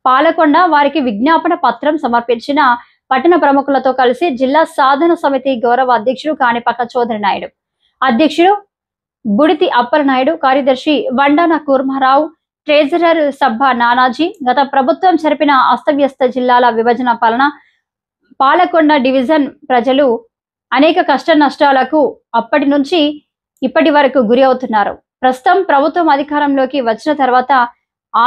పాలకొండ వారికి విజ్ఞాపన పత్రం సమర్పించిన పట్టణ ప్రముఖులతో కలిసి జిల్లా సాధన సమితి గౌరవ అధ్యక్షుడు కాణిపాక చౌదరి నాయుడు, అధ్యక్షుడు బుడితి అప్పలనాయుడు, కార్యదర్శి వండాన కూర్మారావు, ట్రెజరర్ సబ్బా నానాజీ గత ప్రభుత్వం జరిపిన అస్తవ్యస్త జిల్లాల విభజన పాలన పాలకొండ డివిజన్ ప్రజలు అనేక కష్ట నష్టాలకు అప్పటి నుంచి ఇప్పటి వరకు గురి అవుతున్నారు. ప్రస్తుతం ప్రభుత్వం అధికారంలోకి వచ్చిన తర్వాత ఆ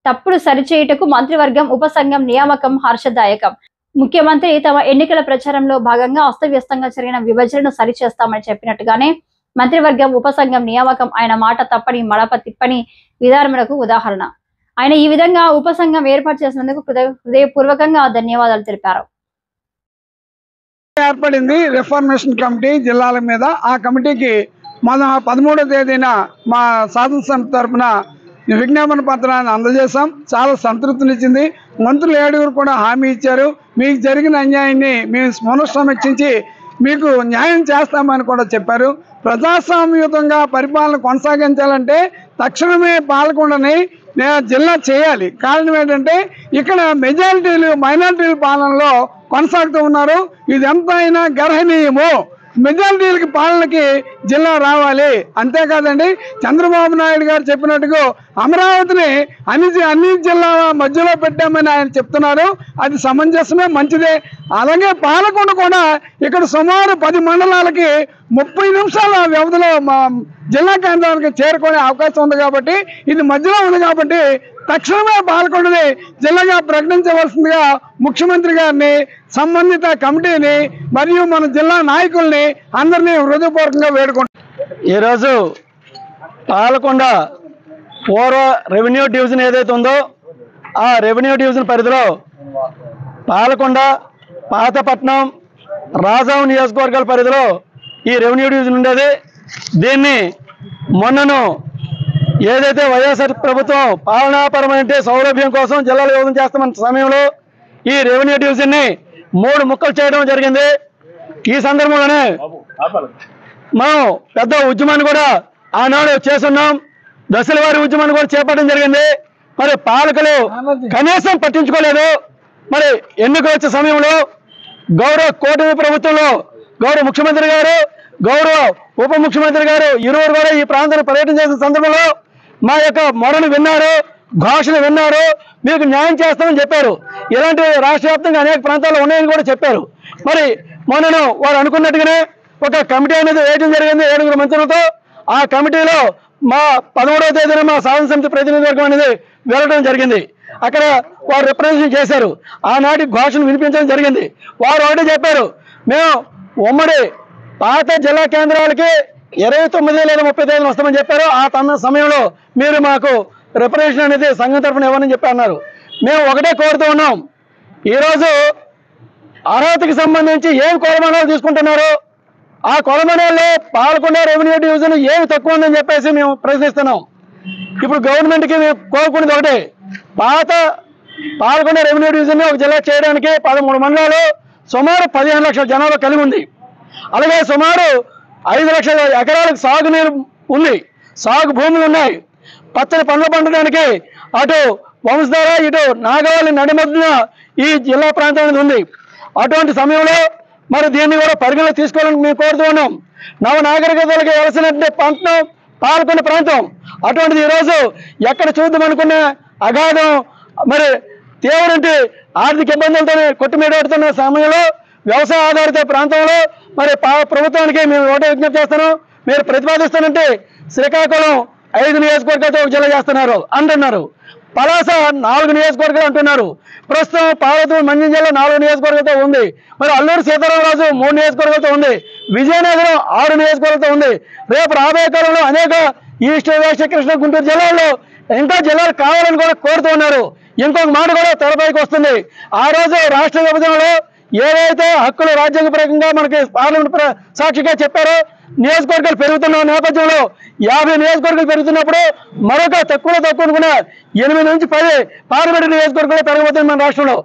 తప్పుడు సరిచేయుటకు మంత్రివర్గం ఉపసంఘం నియామకం హర్షదాయకం. ముఖ్యమంత్రి తమ ఎన్నికల ప్రచారంలో భాగంగా అస్తవ్యస్తంగా జరిగిన విభజనను సరిచేస్తామని చెప్పినట్టుగానే మంత్రివర్గం ఉపసంఘం నియామకం ఆయన మాట తప్పని మడప తిప్పని విధానములకు ఉదాహరణ. ఆయన ఈ విధంగా ఉపసంఘం ఏర్పాటు చేసినందుకు హృదయపూర్వకంగా ధన్యవాదాలు తెలిపారు. ఏర్పడింది రిఫార్మేషన్ కమిటీ జిల్లాల మీద. ఆ కమిటీకి మన 13వ తేదీన మా సాధన సమితి తరఫున విజ్ఞాపన పత్రాన్ని అందజేశాం. చాలా సంతృప్తినిచ్చింది. మంత్రులు 7 కూడా హామీ ఇచ్చారు. మీకు జరిగిన అన్యాయాన్ని మేము పునఃసమీక్షించి మీకు న్యాయం చేస్తామని కూడా చెప్పారు. ప్రజాస్వామ్యయుతంగా పరిపాలన కొనసాగించాలంటే తక్షణమే పాలకొండని జిల్లా చేయాలి. కారణం ఏంటంటే ఇక్కడ మెజారిటీలు మైనారిటీల పాలనలో కొనసాగుతూ ఉన్నారు. ఇది ఎంత అయినా గర్హనీయము. మెజారిటీలకి పాలనకి జిల్లా రావాలి. అంతేకాదండి, చంద్రబాబు నాయుడు గారు చెప్పినట్టుగా అమరావతిని అన్ని జిల్లాల మధ్యలో పెట్టామని ఆయన చెప్తున్నారు. అది సమంజసమే, మంచిదే. అలాగే పాలకొండ కూడా ఇక్కడ సుమారు 10 మండలాలకి 30 నిమిషాల వ్యవధిలో జిల్లా కేంద్రానికి చేరుకునే అవకాశం ఉంది. కాబట్టి ఇది మధ్యలో ఉంది. కాబట్టి తక్షణమే పాలకొండని జిల్లాగా ప్రకటించవలసిందిగా ముఖ్యమంత్రి గారిని, సంబంధిత కమిటీని మరియు మన జిల్లా నాయకుల్ని అందరినీ హృదయపూర్వకంగా వేడుకుంటున్నాం. ఈరోజు పాలకొండ పూర్వ రెవెన్యూ డివిజన్ ఏదైతే ఉందో ఆ రెవెన్యూ డివిజన్ పరిధిలో పాలకొండ, పాతపట్నం, రాజాం నియోజకవర్గాల పరిధిలో ఈ రెవెన్యూ డివిజన్ ఉండేది. దీన్ని మొన్నను ఏదైతే వైఎస్ఆర్ ప్రభుత్వం పాలనాపరమైన సౌలభ్యం కోసం జిల్లాలు విభజన చేస్తామన్న సమయంలో ఈ రెవెన్యూ డివిజన్ని 3 ముక్కలు చేయడం జరిగింది. ఈ సందర్భంలోనే మనం పెద్ద ఉద్యమాన్ని కూడా ఆనాడు చేస్తున్నాం. దశల వారి ఉద్యమాన్ని కూడా చేపట్టడం జరిగింది. మరి పాలకులు కనీసం పట్టించుకోలేదు. మరి ఎన్నిక వచ్చే సమయంలో గౌరవ కూటమి ప్రభుత్వంలో గౌరవ ముఖ్యమంత్రి గారు, గౌరవ ఉప ముఖ్యమంత్రి గారు ఇరువురు కూడా ఈ ప్రాంతాన్ని పర్యటన చేసిన సందర్భంలో మా యొక్క మొరను విన్నారు, ఘోషణ విన్నారు, మీకు న్యాయం చేస్తామని చెప్పారు. ఇలాంటి రాష్ట్ర వ్యాప్తంగా అనేక ప్రాంతాల్లో ఉన్నాయని కూడా చెప్పారు. మరి మొన్నను వారు అనుకున్నట్టుగానే ఒక కమిటీ అనేది వేయడం జరిగింది 7 మంత్రులతో. ఆ కమిటీలో మా 13వ తేదీన మా సాధన సమితి ప్రతినిధివర్గం అనేది వెళ్ళడం జరిగింది. అక్కడ వారు రిప్రజెంటేషన్ చేశారు. ఆనాటి ఘోషణ వినిపించడం జరిగింది. వారు ఒకటే చెప్పారు, మేము ఉమ్మడి పాత జిల్లా కేంద్రాలకి 29 లేదా 30 తేదీన వస్తామని చెప్పారు. ఆ సమయంలో మీరు మాకు రిప్రజెంటేషన్ అనేది సంఘం తరఫున ఇవ్వని చెప్పి అన్నారు. మేము ఒకటే కోరుతూ ఉన్నాం, ఈరోజు అర్హతకి సంబంధించి ఏం కొలమానాలు తీసుకుంటున్నారు, ఆ కొలమానాల్లో పాలకొండ రెవెన్యూ డివిజన్ ఏమి తక్కువ ఉందని చెప్పేసి మేము ప్రశ్నిస్తున్నాం. ఇప్పుడు గవర్నమెంట్కి మేము కోరుకునేది ఒకటే, పాలకొండ రెవెన్యూ డివిజన్ ఒక జిల్లా చేయడానికి 13 మండలాలు సుమారు 15 లక్షల జనాభా కలిగి ఉంది. అలాగే సుమారు 5 లక్షల ఎకరాలకు సాగునీరు ఉంది, సాగు భూములు ఉన్నాయి. పచ్చని పండ్లు పండడానికి అటు వంశధార ఇటు నాగవల్లి నడిమధ్యన ఈ జిల్లా ప్రాంతం అనేది ఉంది. అటువంటి సమయంలో మరి దీన్ని కూడా పరిగణలో తీసుకోవాలని మేము కోరుతూ ఉన్నాం. నవ నాగరికతలకు వెలసినటువంటి ప్రాంతం పాల్గొన్న ప్రాంతం. అటువంటిది ఈరోజు ఎక్కడ చూద్దామనుకున్న అగాధం మరి తీవ్రంటి ఆర్థిక ఇబ్బందులతో కొట్టుమిడబడుతున్న సమయంలో వ్యవసాయ ఆధారిత ప్రాంతంలో మరి ప్రభుత్వానికి మేము ఒకటే విజ్ఞప్తి చేస్తున్నాం. మీరు ప్రతిపాదిస్తానంటే శ్రీకాకుళం 5 నియోజకవర్గాలతో ఒక జిల్లా చేస్తున్నారు అంటున్నారు. పలాస 4 నియోజకవర్గాలు అంటున్నారు. ప్రస్తుతం పార్వతీపురం మండ్యం జిల్లా 4 నియోజకవర్గాలతో ఉంది. మరి అల్లూరు సీతారామరాజు 3 నియోజకవర్గాలతో ఉంది. విజయనగరం 6 నియోజకవర్గాలతో ఉంది. రేపు రాబోయే కాలంలో అనేక ఈస్ట్ వెస్ట్ కృష్ణా గుంటూరు జిల్లాల్లో ఇంకా జిల్లాలు కావాలని కూడా కోరుతూ ఉన్నారు. ఇంకొక మాట కూడా తెరపైకి వస్తుంది. ఆ రోజు రాష్ట్ర విభజనలో ఏవైతే హక్కులు రాజ్యాంగపరంగా మనకి పార్లమెంట్ సాక్షిగా చెప్పారో నియోజకవర్గాలు పెరుగుతున్న నేపథ్యంలో 50 నియోజకవర్గాలు పెరుగుతున్నప్పుడు మరొక తక్కువ అనుకున్న 8 నుంచి 10 పార్లమెంట్ నియోజకవర్గాలు పెరగబోతుంది మన రాష్ట్రంలో.